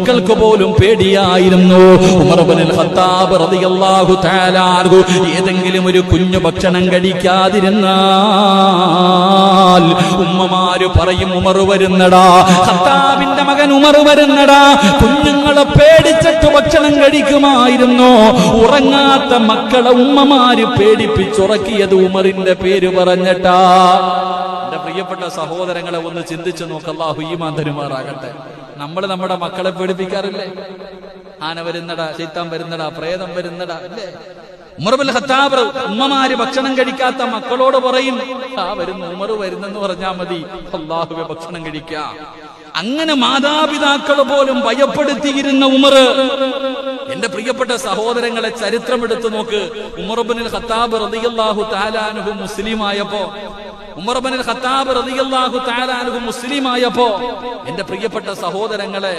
മക്കൾക്ക് പോലും പേടിയായിരുന്നു. ഉമർ ഇബ്നുൽ ഖത്താബ് റളിയല്ലാഹു തആല അൻഹു ഏതെങ്കിലും ഒരു കുഞ്ഞു ഭക്ഷണം കഴിക്കാതിരുന്നാൽ ഉമ്മമാര് പറയും, ഉമർ വരുന്നടാ, ഖത്താബിന്റെ മകൻ ഉമർ വരുന്നടാ. കുഞ്ഞുങ്ങളെ പേടിച്ചിട്ട് ഭക്ഷണം കഴിക്കുമായിരുന്നു. ഉറങ്ങാത്ത മക്കളെ ഉമ്മമാര് പേടിപ്പിച്ചുറക്കിയത് ഉമറിന്റെ പേര് പറഞ്ഞിട്ടാ. എന്റെ പ്രിയപ്പെട്ട സഹോദരങ്ങളെ ഒന്ന് ചിന്തിച്ചു നോക്ക്. അല്ലാഹു ഈമാൻ തരുമാറാകട്ടെ. നമ്മൾ നമ്മുടെ മക്കളെ പേടിപ്പിക്കാറില്ലേ? ആന വരുന്നടാ, ശൈത്താൻ വരുന്നടാ, പ്രേതം വരുന്നടാ, അല്ലേ? ഉമർ ഇബ്നുൽ ഖത്താബ് ഉമ്മമാര് ഭക്ഷണം കഴിക്കാത്ത മക്കളോട് പറയും, ആ വരുന്നു, ഉമർ വരുന്നെന്ന് പറഞ്ഞാൽ മതി, അല്ലാഹുവേ ഭക്ഷണം കഴിക്കാം. അങ്ങനെ മാതാപിതാക്കൾ പോലും ഭയപ്പെടുത്തിയിരുന്ന ഉമർ. എന്റെ പ്രിയപ്പെട്ട സഹോദരങ്ങളെ, ചരിത്രം എടുത്തു നോക്ക്. ഉമർ ഇബ്നുൽ ഖത്താബ് റളിയല്ലാഹു തആല അൻഹു മുസ്ലിമായപ്പോ എന്റെ പ്രിയപ്പെട്ട സഹോദരങ്ങളെ,